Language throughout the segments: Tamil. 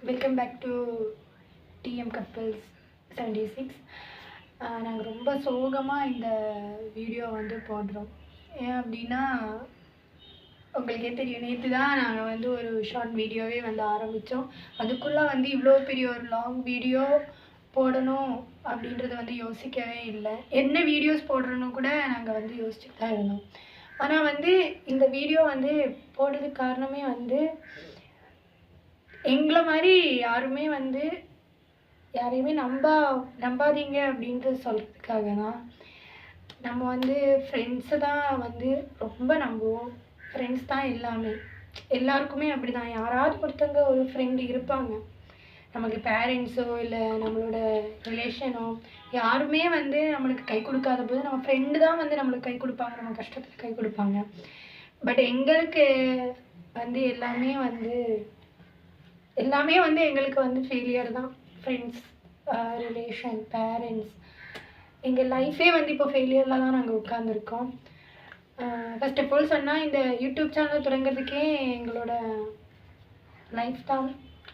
Welcome back to TM couples 76. நாங்கள் ரொம்ப சோகமாக இந்த வீடியோ வந்து போடுறோம். ஏன் அப்படின்னா, உங்களுக்கே தெரியும், நேற்று தான் நாங்கள் வந்து ஒரு ஷார்ட் வீடியோவே வந்து ஆரம்பித்தோம். அதுக்குள்ளே வந்து இவ்வளோ பெரிய ஒரு லாங் வீடியோ போடணும் அப்படின்றத வந்து யோசிக்கவே இல்லை. என்ன வீடியோஸ் போடுறோன்னு கூட நாங்கள் வந்து யோசிச்சுட்டு தான் இருந்தோம். ஆனால் வந்து இந்த வீடியோ வந்து போடுறதுக்கு காரணமே வந்து எங்களை மாதிரி யாருமே வந்து யாரையுமே நம்பாதீங்க அப்படின்றது சொல்கிறதுக்காக தான். நம்ம வந்து ஃப்ரெண்ட்ஸை தான் வந்து ரொம்ப நம்புவோம். ஃப்ரெண்ட்ஸ் தான் எல்லாமே. எல்லாருக்குமே அப்படி தான். யாராவது ஒருத்தங்க ஒரு ஃப்ரெண்டு இருப்பாங்க. நமக்கு பேரண்ட்ஸோ இல்லை நம்மளோட ரிலேஷனோ யாருமே வந்து நம்மளுக்கு கை கொடுக்காத போது நம்ம ஃப்ரெண்டு தான் வந்து நம்மளுக்கு கை கொடுப்பாங்க, நம்ம கஷ்டத்துக்கு கை கொடுப்பாங்க. பட் எங்களுக்கு வந்து எல்லாமே வந்து எங்களுக்கு வந்து ஃபெயிலியர் தான். ஃப்ரெண்ட்ஸ், ரிலேஷன், பேரண்ட்ஸ், எங்கள் லைஃபே வந்து இப்போ ஃபெயிலியரில் தான் நாங்கள் உட்காந்துருக்கோம். ஃபர்ஸ்ட் ஆஃப் ஆல் சொன்னால், இந்த யூடியூப் சேனல் தொடங்குறதுக்கே எங்களோட லைஃப் தான்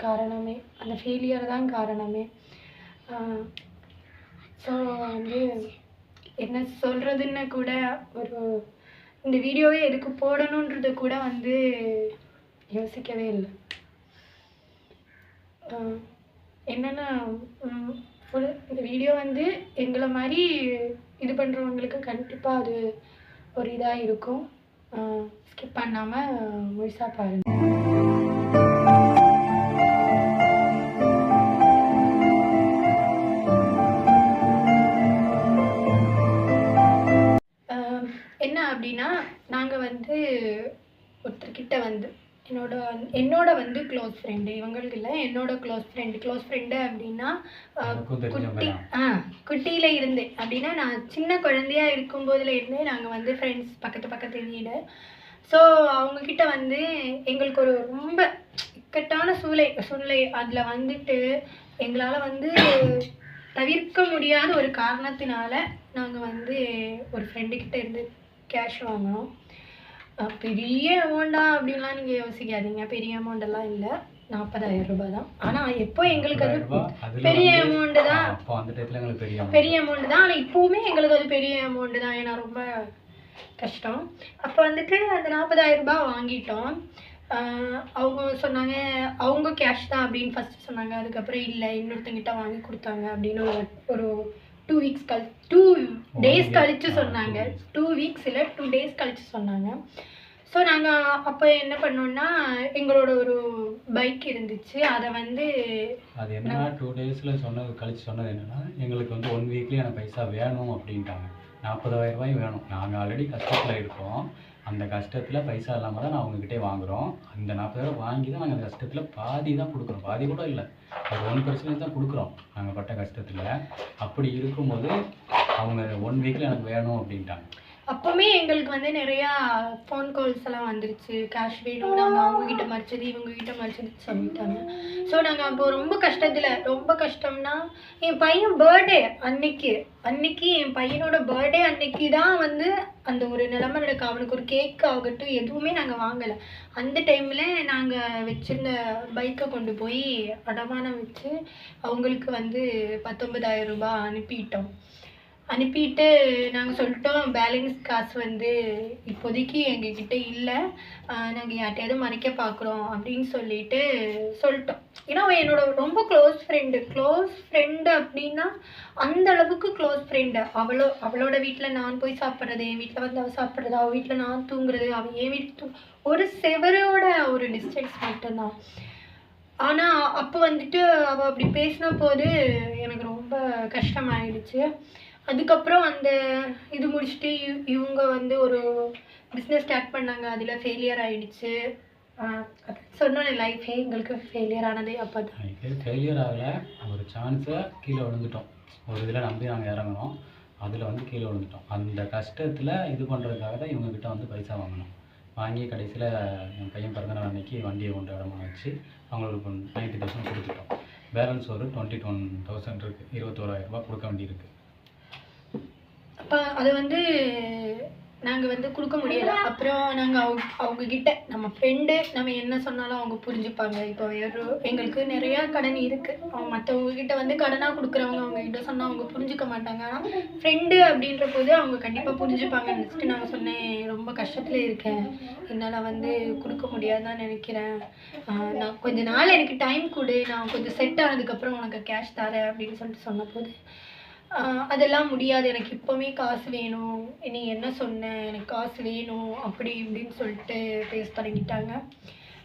காரணமே, அந்த ஃபெயிலியர் தான் காரணமே. ஸோ வந்து என்ன சொல்கிறதுன்னு கூட இந்த வீடியோவே எதுக்கு போடணுன்றது கூட வந்து யோசிக்கவே இல்லை. என்னென்னா, இந்த வீடியோ வந்து எங்களை மாதிரி இது பண்ணுறவங்களுக்கு கண்டிப்பாக அது ஒரு இதாக இருக்கும். ஸ்கிப் பண்ணாமல் முழுசாக பாருங்கள். என்ன அப்படின்னா, நாங்கள் வந்து ஒருத்தர்கிட்ட வந்து என்னோட வந்து க்ளோஸ் ஃப்ரெண்டு, இவங்களுக்கு இல்லை, என்னோட க்ளோஸ் ஃப்ரெண்டு அப்படின்னா குட்டியில் இருந்தே அப்படின்னா நான் சின்ன குழந்தையாக இருக்கும்போதுல இருந்தே நாங்கள் வந்து ஃப்ரெண்ட்ஸ், பக்கத்து வீடு. ஸோ அவங்கக்கிட்ட வந்து எங்களுக்கு ஒரு ரொம்ப இக்கட்டான சூழ்நிலை அதில் வந்துட்டு எங்களால் வந்து தவிர்க்க முடியாத ஒரு காரணத்தினால நாங்கள் வந்து ஒரு ஃப்ரெண்டுக்கிட்ட இருந்து கேஷ் வாங்கினோம். பெரிய அமௌண்ட்டா அப்படின்லாம் நீங்கள் யோசிக்காதீங்க. பெரிய அமௌண்ட்டெல்லாம் இல்லை, 40,000 ரூபாய் தான். ஆனால் எப்போ எங்களுக்கு அது பெரிய அமௌண்ட்டு தான், பெரிய அமௌண்ட்டு தான். ஆனால் இப்போவுமே எங்களுக்கு அது பெரிய அமௌண்ட்டு தான். ஏன்னா ரொம்ப கஷ்டம். அப்போ வந்துட்டு அந்த 40,000 ரூபாய் வாங்கிட்டோம். அவங்க சொன்னாங்க, அவங்க கேஷ் தான் அப்படின்னு ஃபஸ்ட்டு சொன்னாங்க. அதுக்கப்புறம் இல்லை, இன்னொருத்தங்கிட்ட வாங்கி கொடுத்தாங்க அப்படின்னு ஒரு 2 டேஸ் கழித்து சொன்னாங்க. 2 வீக்ஸ் இல்லை, 2 டேஸ் கழித்து சொன்னாங்க. ஸோ நாங்கள் அப்போ என்ன பண்ணோம்னா, எங்களோட ஒரு பைக் இருந்துச்சு. அதை வந்து அது என்ன 2 டேஸில் கழித்து சொன்னது என்னென்னா, எங்களுக்கு வந்து 1 வீக்லேயே எனக்கு பைசா வேணும் அப்படின்ட்டாங்க. 40,000 ரூபாய் வேணும். நாங்கள் ஆல்ரெடி கஷ்டத்தில் இருக்கோம். அந்த கஷ்டத்தில் பைசா இல்லாமல் தான் நான் அவங்கக்கிட்டே வாங்குகிறோம். அந்த 40,000 வாங்கி தான் நாங்கள் அந்த கஷ்டத்தில் பாதி தான் கொடுக்குறோம். பாதி கூட இல்லை, ஒரு 1% தான் கொடுக்குறோம் நாங்கள் பட்ட கஷ்டத்தில். அப்படி இருக்கும்போது அவங்க 1 வீக்கில் எனக்கு வேணும் அப்படின்ட்டாங்க. அப்போவுமே எங்களுக்கு வந்து நிறையா ஃபோன் கால்ஸ் எல்லாம் வந்துருச்சு. கேஷ் வேணும், நாங்கள் அவங்கக்கிட்ட மறைச்சது, இவங்ககிட்ட மறைச்சது சொல்லிட்டாங்க. ஸோ நாங்கள் அப்போ ரொம்ப கஷ்டம்னா, என் பையன் பர்த்டே அன்னைக்கு என் பையனோட பர்த்டே அன்னைக்கு தான் வந்து அந்த ஒரு நிலைமை நடக்கும். அவனுக்கு ஒரு கேக் ஆகட்டும் எதுவுமே நாங்கள் வாங்கலை. அந்த டைமில் நாங்கள் வச்சுருந்த பைக்கை கொண்டு போய் அடமானம் வச்சு அவங்களுக்கு வந்து 19,000 ரூபாய் அனுப்பிட்டு நாங்கள் சொல்லிட்டோம், பேலன்ஸ் காசு வந்து இப்போதைக்கு எங்ககிட்ட இல்லை, நாங்கள் யார்ட்டையாவது மறைக்க பார்க்குறோம் அப்படின்னு சொல்லிட்டோம். ஏன்னா அவன் என்னோட ரொம்ப க்ளோஸ் ஃப்ரெண்டு அப்படின்னா அந்த அளவுக்கு க்ளோஸ் ஃப்ரெண்டு. அவளோட வீட்டில் நான் போய் சாப்பிட்றது, என் வீட்டில் வந்து அவள் சாப்பிட்றது, அவள் வீட்டில் நான் தூங்குறது, அவள் என் வீட்டில் ஒரு செவரோட ஒரு டிஸ்டன்ஸ் மட்டும்தான். ஆனால் அப்போ வந்துட்டு அவள் அப்படி பேசின போது எனக்கு ரொம்ப கஷ்டமாயிடுச்சு. அதுக்கப்புறம் அந்த இது முடிச்சுட்டு இவங்க வந்து ஒரு பிஸ்னஸ் ஸ்டார்ட் பண்ணாங்க. அதில் ஃபெயிலியர் ஆகிடுச்சு. சொன்னோன்னே லைஃபே எங்களுக்கு ஃபெயிலியர் ஆனதே அப்போ தான். ஃபெயிலியர் ஆகலை, ஒரு சான்ஸை கீழே விழுந்துட்டோம். ஒரு இதில் நம்பி நாங்கள் இறங்கணும், அதில் வந்து கீழே விழுந்துட்டோம். அந்த கஷ்டத்தில் இது பண்ணுறதுக்காக தான் இவங்ககிட்ட வந்து பைசா வாங்கி கடைசியில் என் பையன் பிறந்தநாள் அன்னைக்கு வண்டியை கொண்டு இடமா வச்சு அவங்களுக்கு 90,000 கொடுத்துட்டோம். பேலன்ஸ் ஒரு 21,000 இருக்குது. 21,000 ரூபா கொடுக்க வேண்டியிருக்கு. அப்போ அது வந்து நாங்கள் வந்து கொடுக்க முடியலை. அப்புறம் நாங்கள் அவங்கக்கிட்ட நம்ம ஃப்ரெண்டு நம்ம என்ன சொன்னாலும் அவங்க புரிஞ்சுப்பாங்க. இப்போ எங்களுக்கு நிறையா கடன் இருக்குது. அவங்க மற்றவங்கக்கிட்ட வந்து கடனாக கொடுக்குறவங்க அவங்கக்கிட்ட சொன்னால் அவங்க புரிஞ்சுக்க மாட்டாங்க. ஆனால் ஃப்ரெண்டு அப்படின்ற போது அவங்க கண்டிப்பாக புரிஞ்சுப்பாங்கன்னு நினச்சிட்டு நான் சொன்னேன், ரொம்ப கஷ்டத்தில் இருக்கேன், என்னால் வந்து கொடுக்க முடியாதுன்னு நினைக்கிறேன், நான் கொஞ்ச நாள் எனக்கு டைம் கொடு, நான் கொஞ்சம் செட் ஆனதுக்கப்புறம் உனக்கு கேஷ் தரேன் அப்படின்னு சொல்லிட்டு சொன்னபோது, அதெல்லாம் முடியாது, எனக்கு இப்போவே காசு வேணும், நீ என்ன சொன்ன, எனக்கு காசு வேணும் அப்படி இப்படின்னு சொல்லிட்டு பேச தொடங்கிட்டாங்க.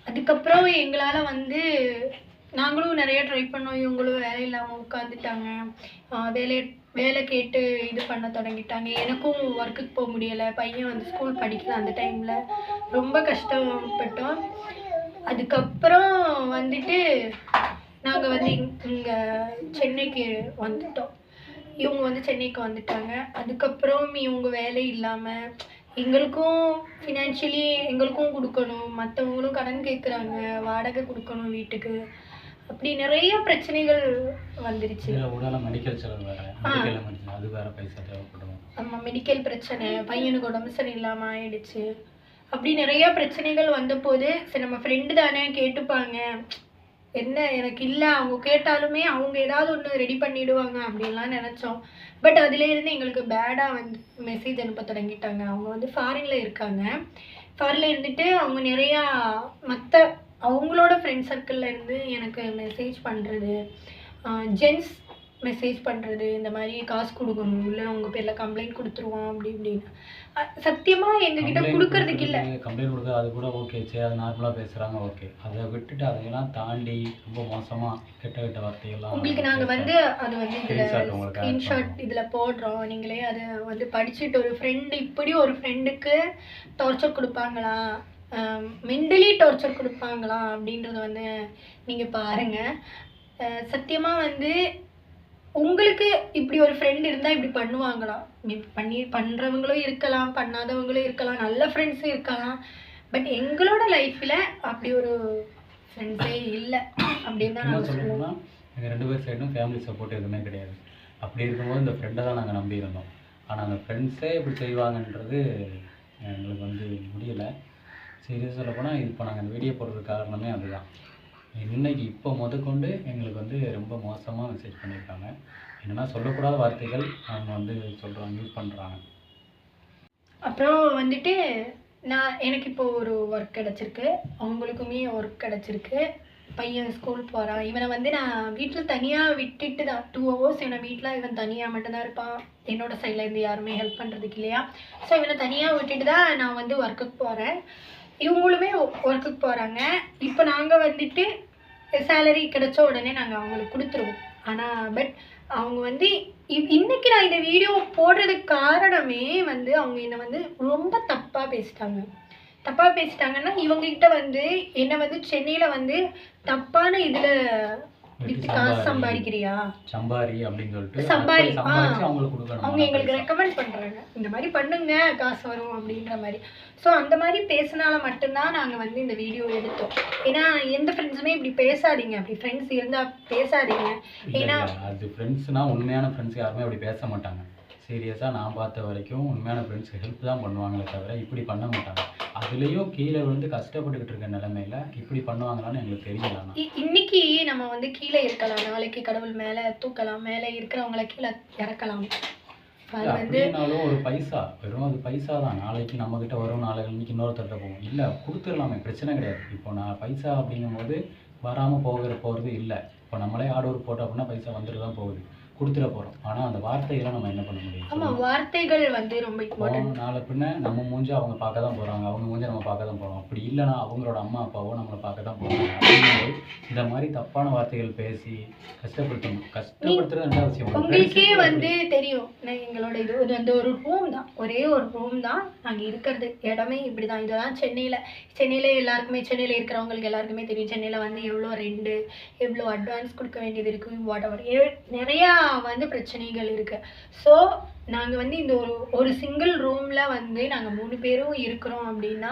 அதுக்கப்புறம் எங்களால் வந்து நாங்களும் நிறைய ட்ரை பண்ணோம். இவங்களும் வேலை இல்லாமல் உட்காந்துட்டாங்க. வேலை கேட்டு இது பண்ண தொடங்கிட்டாங்க. எனக்கும் ஒர்க்குக்கு போக முடியலை. பையன் வந்து ஸ்கூல் படிக்கல அந்த டைமில். ரொம்ப கஷ்டப்பட்டோம். அதுக்கப்புறம் வந்துட்டு நாங்கள் வந்து இங்கே சென்னைக்கு வந்துட்டோம். இவங்க வந்து சென்னைக்கு வந்துட்டாங்க. அதுக்கப்புறம் இவங்க வேலை இல்லாமல் எங்களுக்கும் ஃபினான்ஷியலி எங்களுக்கும் கொடுக்கணும், மற்றவங்களும் கடன் கேட்குறாங்க, வாடகை கொடுக்கணும் வீட்டுக்கு, அப்படி நிறைய பிரச்சனைகள் வந்துருச்சு. மெடிக்கல் செலவு வேறு, மெடிக்கல் எமர்ஜென்சி அது வேறு பைசா தேவைப்படும். ஆமாம், மெடிக்கல் பிரச்சனை, பையனுக்கு உடம்பு சரியில்லாமல் ஆயிடுச்சு. அப்படி நிறையா பிரச்சனைகள் வந்தபோது சரி நம்ம ஃப்ரெண்டு தானே கேட்டுப்பாங்க, என்ன எனக்கு இல்லை, அவங்க கேட்டாலுமே அவங்க ஏதாவது ஒன்று ரெடி பண்ணிவிடுவாங்க அப்படின்லாம் நினச்சோம். பட் அதுலேருந்து எங்களுக்கு பேடாக வந்து மெசேஜ் அனுப்ப தொடங்கிட்டாங்க. அவங்க வந்து ஃபாரினில் இருக்காங்க. ஃபாரினில் இருந்துட்டு அவங்க நிறையா மற்ற அவங்களோட ஃப்ரெண்ட் சர்க்கிள்லேருந்து எனக்கு மெசேஜ் பண்ணுறது, ஜென்ஸ் மெசேஜ் பண்ணுறது, இந்த மாதிரி காசு கொடுக்கணும், இல்லை உங்கள் பேரில் கம்ப்ளைண்ட் கொடுத்துருவோம் அப்படி இப்படின்னு. சத்தியமாக எங்ககிட்ட கொடுக்கறதுக்கு இல்லை. கம்ப்ளைண்ட் கொடுக்க அது கூட ஓகே, சரி அது நார்மலாக பேசுகிறாங்க, ஓகே. அதை விட்டுட்டு அதையெல்லாம் தாண்டி ரொம்ப மோசமாக கெட்ட வார்த்தைகள்லாம் உங்களுக்கு நாங்கள் வந்து அது வந்து இதில் ஸ்க்ரீன்ஷாட் இதில் போடுறோம், நீங்களே அதை வந்து படிச்சுட்டு ஒரு ஃப்ரெண்டு இப்படி ஒரு ஃப்ரெண்டுக்கு டார்ச்சர் கொடுப்பாங்களா, மென்டலி டார்ச்சர் கொடுப்பாங்களா அப்படின்றத வந்து நீங்கள் பாருங்கள். சத்தியமாக வந்து உங்களுக்கு இப்படி ஒரு ஃப்ரெண்ட் இருந்தால் இப்படி பண்ணுவாங்களா? பண்ணுறவங்களும் இருக்கலாம், பண்ணாதவங்களும் இருக்கலாம், நல்ல ஃப்ரெண்ட்ஸும் இருக்கலாம். பட் எங்களோட லைஃப்பில் அப்படி ஒரு ஃப்ரெண்ட்ஸே இல்லை அப்படின்னு தான் நான் சொல்லுவேன். எங்கள் 2 பேர் சைடும் ஃபேமிலி சப்போர்ட் எதுவுமே கிடையாது. அப்படி இருக்கும்போது இந்த ஃப்ரெண்டை தான் நாங்கள் நம்பியிருந்தோம். ஆனால் அந்த ஃப்ரெண்ட்ஸே இப்படி செய்வாங்கன்றது எங்களுக்கு வந்து முடியலை. சீரியஸாக சொல்லப்போனால் இப்போ நாங்கள் இந்த வீடியோ போடுறதுக்கு காரணமே அதுதான். இன்றைக்கி இப்போ முதற்கொண்டு எங்களுக்கு வந்து ரொம்ப மோசமாக மெசேஜ் பண்ணியிருக்காங்க. என்னென்னா சொல்லக்கூடாத வார்த்தைகள் அவங்க வந்து சொல்கிறாங்க, யூஸ் பண்ணுறாங்க. அப்புறம் வந்துட்டு எனக்கு இப்போது ஒரு ஒர்க் கிடச்சிருக்கு, அவங்களுக்குமே ஒர்க் கிடச்சிருக்கு. பையன் ஸ்கூல் போகிறான். இவனை வந்து நான் வீட்டில் தனியாக விட்டுட்டு தான் 2 hours இவனை வீட்டில் இவன் தனியாக மட்டும்தான் இருப்பான். என்னோடய சைட்லேருந்து யாருமே ஹெல்ப் பண்ணுறதுக்கு இல்லையா. ஸோ இவனை தனியாக விட்டுட்டு தான் நான் வந்து ஒர்க்குக்கு போகிறேன். இவங்களுமே ஒர்க்குக்கு போகிறாங்க. இப்போ நாங்கள் வந்துட்டு சேலரி கிடைச்ச உடனே நாங்கள் அவங்களுக்கு கொடுத்துருவோம். ஆனால் பட் அவங்க வந்து இன்றைக்கி நான் இந்த வீடியோ போடுறதுக்கு காரணமே வந்து அவங்க என்னை வந்து ரொம்ப தப்பாக பேசிட்டாங்கன்னா இவங்ககிட்ட வந்து என்னை வந்து சென்னையில் வந்து தப்பான இதில் காசு சம்பாதிக்கிறியா, சம்பாரி அப்படின்னு சொல்லிட்டு அவங்க எங்களுக்கு ரெக்கமெண்ட் பண்ணுறாங்க, இந்த மாதிரி பண்ணுங்க காசு வரும் அப்படின்ற மாதிரி. ஸோ அந்த மாதிரி பேசினால மட்டும்தான் நாங்கள் வந்து இந்த வீடியோ எடுத்தோம். ஏன்னா எந்த ஃப்ரெண்ட்ஸுமே இப்படி பேசாதீங்க, அப்படி ஃப்ரெண்ட்ஸ் இருந்தால் பேசாதீங்க. ஏன்னா அது ஃப்ரெண்ட்ஸ்னால் உண்மையான ஃப்ரெண்ட்ஸ் யாருமே அப்படி பேச மாட்டாங்க. சீரியஸாக நான் பார்த்த வரைக்கும் உண்மையான ஃப்ரெண்ட்ஸ் ஹெல்ப் தான் பண்ணுவாங்களே தவிர இப்படி பண்ண மாட்டாங்க. அதுலேயும் கீழே விழுந்து கஷ்டப்பட்டுக்கிட்டு இருக்க நிலைமையில இப்படி பண்ணுவாங்களான்னு எங்களுக்கு தெரியல. இன்னைக்கு நம்ம வந்து கீழே இருக்கலாம், நாளைக்கு கடவுள் மேலே தூக்கலாம், மேலே இருக்கிறவங்கள கீழே இறக்கலாம். அப்படின்னாலும் ஒரு பைசா, வெறும் அது பைசா தான். நாளைக்கு நம்மக்கிட்ட வரும், நாளைக்கு இன்னொருத்தட்ட போகும். இல்லை கொடுத்துடலாமே, பிரச்சனை கிடையாது. இப்போ நான் பைசா அப்படிங்கும்போது வராமல் போகிறது இல்லை. இப்போ நம்மளே ஆர்டர் போட்டோம் அப்படின்னா பைசா வந்துட்டு தான் போகுது, கொடுத்துட போகிறோம். ஆனால் அந்த வார்த்தைகள்லாம் நம்ம என்ன பண்ண முடியும்? ஆமாம், வார்த்தைகள் வந்து ரொம்ப இம்பார்ட்டன்ட். நாளை பின்ன நம்ம மூஞ்சி அவங்க பார்க்க தான் போகிறாங்க, அவங்க மூஞ்சி நம்ம பார்க்க தான் போகிறோம். அப்படி இல்லைனா அவங்களோட அம்மா அப்பாவோ நம்மளை பார்க்க தான் போகிறாங்க. அப்படிங்கும்போது இந்த மாதிரி தப்பான வார்த்தைகள் பேசி கஷ்டப்படுத்துறது ரெண்டாவது விஷயம். உங்களுக்கே வந்து தெரியும், எங்களோட இது வந்து ஒரு ரூம் தான், ஒரே ஒரு ரூம் தான் நாங்கள் இருக்கிறது. இடமே இப்படி தான். இதுதான் சென்னையில் எல்லாருக்குமே, சென்னையில் இருக்கிறவங்களுக்கு எல்லாருக்குமே தெரியும் சென்னையில் வந்து எவ்வளோ ரெண்டு, எவ்வளோ அட்வான்ஸ் கொடுக்க வேண்டியது இருக்குது, வாட் எவர் நிறையா வந்து பிரச்சனைகள் இருக்குது. ஸோ நாங்கள் வந்து இந்த ஒரு சிங்கிள் ரூமில் வந்து நாங்கள் 3 பேரும் இருக்கிறோம் அப்படின்னா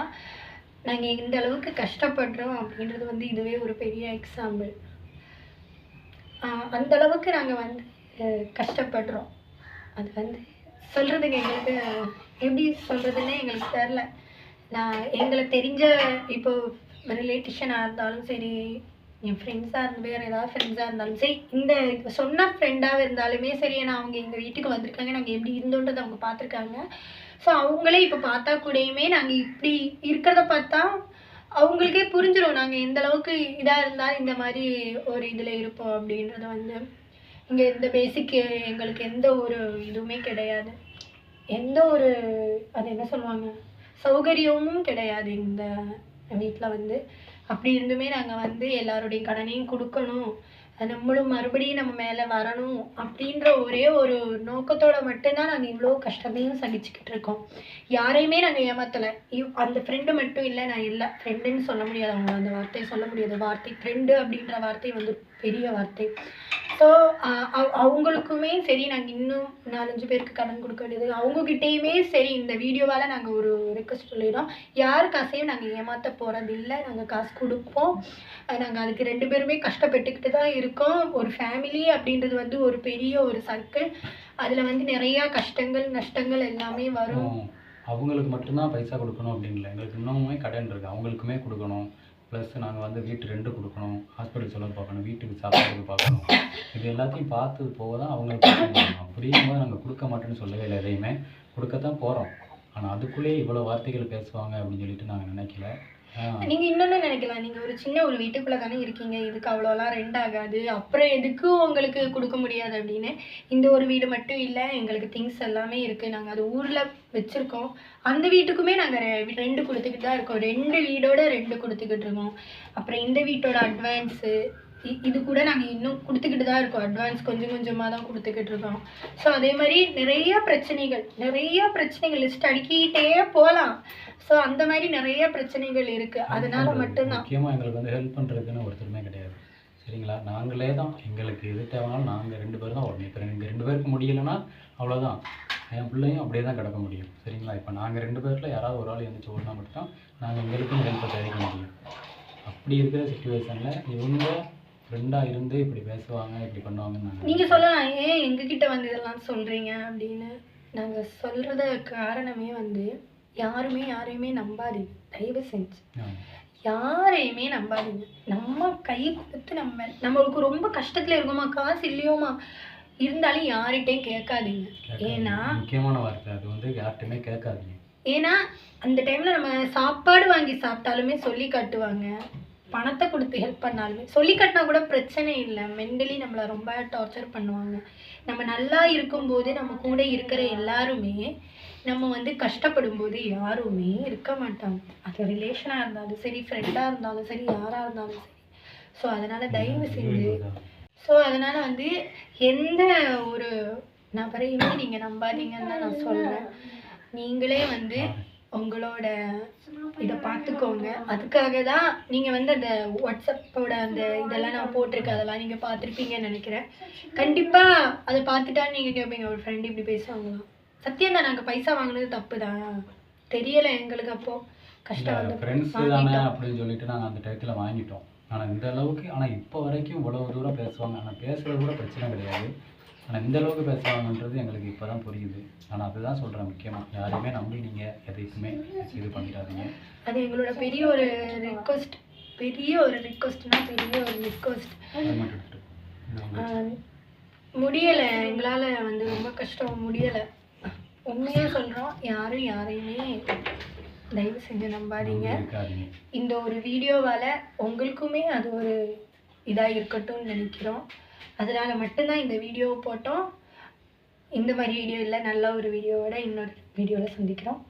நாங்கள் எந்த அளவுக்கு கஷ்டப்படுறோம் அப்படின்றது வந்து இதுவே ஒரு பெரிய எக்ஸாம்பிள். அந்த அளவுக்கு நாங்கள் வந்து கஷ்டப்படுறோம். அது வந்து சொல்கிறதுக்கு எங்களுக்கு எப்படி சொல்கிறதுன்னே எங்களுக்கு தெரில. நான் எங்களுக்கு தெரிஞ்ச இப்போ ரிலேட்டிஷனாக இருந்தாலும் சரி, என் ஃப்ரெண்ட்ஸாக இருந்து வேறு ஏதாவது ஃப்ரெண்ட்ஸாக இருந்தாலும் சரி, இந்த சொன்ன ஃப்ரெண்டாக இருந்தாலுமே சரி, ஏன்னா அவங்க எங்கள் வீட்டுக்கு வந்திருக்காங்க, நாங்கள் எப்படி இருந்தோன்றதை அவங்க பார்த்துருக்காங்க. ஸோ அவங்களே இப்போ பார்த்தா கூடயுமே நாங்கள் இப்படி இருக்கிறத பார்த்தா அவங்களுக்கே புரிஞ்சிடும் நாங்கள் எந்த அளவுக்கு இதாக இருந்தால் இந்த மாதிரி ஒரு இதில் இருப்போம் அப்படின்றது வந்து. இங்கே இந்த பேசிக் எங்களுக்கு எந்த ஒரு இதுவுமே கிடையாது, எந்த ஒரு அது என்ன சொல்லுவாங்க சௌகரியமும் கிடையாது இந்த வீட்டில் வந்து. அப்படி இருந்துமே நாங்கள் வந்து எல்லாருடைய கடனையும் கொடுக்கணும், நம்மளும் மறுபடியும் நம்ம மேலே வரணும் அப்படின்ற ஒரே ஒரு நோக்கத்தோட மட்டும்தான் நாங்கள் இவ்வளோ கஷ்டத்தையும் சகிச்சுக்கிட்டு இருக்கோம். யாரையுமே நாங்கள் ஏமாத்தலை. அந்த ஃப்ரெண்டு மட்டும் இல்லை, நான் இல்லை ஃப்ரெண்டுன்னு சொல்ல முடியாது, அவங்க அந்த வார்த்தையை சொல்ல முடியாது. வார்த்தை ஃப்ரெண்டு அப்படின்ற வார்த்தை வந்து பெரிய வார்த்தை. ஸோ அவங்களுக்குமே சரி, நாங்கள் இன்னும் 4-5 பேருக்கு கடன் கொடுக்க வேண்டியது. அவங்கக்கிட்டேயுமே சரி, இந்த வீடியோவால் நாங்கள் ஒரு ரெக்வஸ்ட் சொல்லிடுறோம், யார் காசையும் நாங்கள் ஏமாற்ற போகிறதில்லை. நாங்கள் காசு கொடுப்போம், நாங்கள் அதுக்கு 2 பேருமே கஷ்டப்பட்டுக்கிட்டு தான் இருக்கோம். ஒரு ஃபேமிலி அப்படின்றது வந்து ஒரு பெரிய ஒரு சர்க்கிள், அதில் வந்து நிறையா கஷ்டங்கள் நஷ்டங்கள் எல்லாமே வரும். அவங்களுக்கு மட்டும்தான் பைசா கொடுக்கணும் அப்படின்னு இல்லை, எங்களுக்கு இன்னுமே கடன் இருக்குது, அவங்களுக்குமே கொடுக்கணும். ப்ளஸ் நாங்கள் வந்து வீட்டு ரெண்டு கொடுக்கணும், ஹாஸ்பிட்டல் செலவு பார்க்கணும், வீட்டுக்கு சாப்பிட்றது பார்க்கணும். இது எல்லாத்தையும் பார்த்தது போக தான் அவங்களுக்கு அப்படியும் போது நாங்கள் கொடுக்க மாட்டேன்னு சொல்லவே இல்லை, எதையுமே கொடுக்கத்தான் போகிறோம். ஆனால் அதுக்குள்ளேயே இவ்வளோ வார்த்தைகள் பேசுவாங்க அப்படின்னு சொல்லிட்டு நாங்கள் நினைக்கல. நீங்கள் இன்னொன்று நினைக்கலாம், நீங்கள் ஒரு சின்ன ஒரு வீட்டுக்குள்ளே தானே இருக்கீங்க, இதுக்கு அவ்வளோலாம் ரெண்ட் ஆகாது, அப்புறம் எதுக்கு உங்களுக்கு கொடுக்க முடியாது அப்படின்னு. இந்த ஒரு வீடு மட்டும் இல்லை, எங்களுக்கு திங்ஸ் எல்லாமே இருக்குது, நாங்கள் அது ஊரில் வச்சுருக்கோம். அந்த வீட்டுக்குமே நாங்கள் ரெண்டு கொடுத்துக்கிட்டு தான் இருக்கோம், 2 வீடோட 2 கொடுத்துக்கிட்டு இருக்கோம். அப்புறம் இந்த வீட்டோட அட்வான்ஸு இது கூட நாங்கள் இன்னும் கொடுத்துக்கிட்டு தான் இருக்கோம், அட்வான்ஸ் கொஞ்சம் கொஞ்சமாக தான் கொடுத்துக்கிட்டு இருக்கோம். ஸோ அதே மாதிரி நிறைய பிரச்சனைகள் லிஸ்ட் அடுக்கிட்டே போகலாம். ஸோ அந்த மாதிரி நிறைய பிரச்சனைகள் இருக்குது, அதனால மட்டும்தான். முக்கியமாக எங்களுக்கு வந்து ஹெல்ப் பண்ணுறதுக்குன்னு ஒருத்தருமே கிடையாது, சரிங்களா? நாங்களே தான், எங்களுக்கு எது தேவைனாலும் நாங்கள் 2 பேர் தான் வரணும். இப்போ எங்கள் 2 பேருக்கு முடியலைன்னா அவ்வளோதான், என் பிள்ளையும் அப்படியே தான் கிடக்க முடியும், சரிங்களா? இப்போ நாங்கள் 2 பேரில் யாராவது ஒரு ஆள் எழுந்திரிச்சு ஓடினா மட்டும்தான் நாங்கள் எங்களுக்கும் ஹெல்ப்பை தெரிவிக்க முடியும். அப்படி இருக்கிற சுச்சுவேஷனில் இவங்க ஃப்ரெண்டாக இருந்து இப்படி பேசுவாங்க, இப்படி பண்ணுவாங்கன்னு நீங்கள் சொல்லலாம், ஏன் எங்ககிட்ட வந்து இதெல்லாம் சொல்கிறீங்க அப்படின்னு. நாங்கள் சொல்கிறத காரணமே வந்து யாரையுமே நம்பாதீங்க, தயவு செஞ்சு யாரையுமே நம்பாதீங்க. நம்ம கை கொடுத்து நம்மளுக்கு ரொம்ப கஷ்டத்தில் இருக்கோமா, காசு இல்லையோமா இருந்தாலும் யார்கிட்டையும் கேட்காதீங்க. ஏன்னா முக்கியமான வார்த்தை அது வந்து யார்கிட்டையுமே கேட்காதீங்க. ஏன்னா அந்த டைமில் நம்ம சாப்பாடு வாங்கி சாப்பிட்டாலுமே சொல்லி காட்டுவாங்க, பணத்தை கொடுத்து ஹெல்ப் பண்ணாலுமே சொல்லி காட்டினா கூட பிரச்சனை இல்லை, மென்டலி நம்மளை ரொம்ப டார்ச்சர் பண்ணுவாங்க. நம்ம நல்லா இருக்கும்போது நம்ம கூட இருக்கிற எல்லாருமே நம்ம வந்து கஷ்டப்படும் போது யாருமே இருக்க மாட்டாங்க, அது ரிலேஷனாக இருந்தாலும் சரி, ஃப்ரெண்டாக இருந்தாலும் சரி, யாராக இருந்தாலும் சரி. ஸோ அதனால் தயவு செஞ்சு வந்து எந்த ஒரு நபரையுமே நீங்கள் நம்பாதீங்கன்னு தான் நான் சொல்கிறேன். நீங்களே வந்து உங்களோட இதை பார்த்துக்கோங்க. அதுக்காக தான் நீங்கள் வந்து அந்த வாட்ஸ்அப்போட அந்த இதெல்லாம் நான் போட்டிருக்கேன், அதெல்லாம் நீங்கள் பார்த்துருப்பீங்கன்னு நினைக்கிறேன். கண்டிப்பாக அதை பார்த்துட்டா நீங்கள் கேட்பீங்க, ஒரு ஃப்ரெண்டு இப்படி பேசுவாங்களாம். சத்தியம் தான், நாங்கள் பைசா வாங்கினது தப்பு தான், தெரியலை எங்களுக்கு, அப்போது கஷ்டம் வந்து ஃப்ரெண்ட்ஸ் தானே அப்படின்னு சொல்லிட்டு நாங்கள் அந்த டயத்தில் வாங்கிட்டோம். ஆனால் இந்த அளவுக்கு, ஆனால் இப்போ வரைக்கும் இவ்வளோ தூரம் பேசுவாங்க, ஆனால் பேசுகிறது கூட பிரச்சனை கிடையாது. ஆனால் இந்த அளவுக்கு பேசுவாங்கன்றது எங்களுக்கு இப்போ தான் புரியுது. ஆனால் அதுதான் சொல்கிறேன், முக்கியமாக யாரையுமே நம்பி நீங்கள் எதைக்குமே இது பண்ணிடாதீங்க. அது எங்களோட பெரிய ஒரு ரிக்வஸ்ட், முடியலை எங்களால் வந்து ரொம்ப கஷ்டம், முடியலை. உண்மையாக சொல்கிறோம், யாரையுமே தயவு செஞ்சு நம்பாதீங்க. இந்த ஒரு வீடியோவால் உங்களுக்குமே அது ஒரு இதாக இருக்கட்டும்னு நினைக்கிறோம், அதனால் மட்டும்தான் இந்த வீடியோவை போட்டோம். இந்த மாதிரி வீடியோ இல்லை, நல்ல ஒரு வீடியோவோட இன்னொரு வீடியோவில் சந்திக்கிறோம்.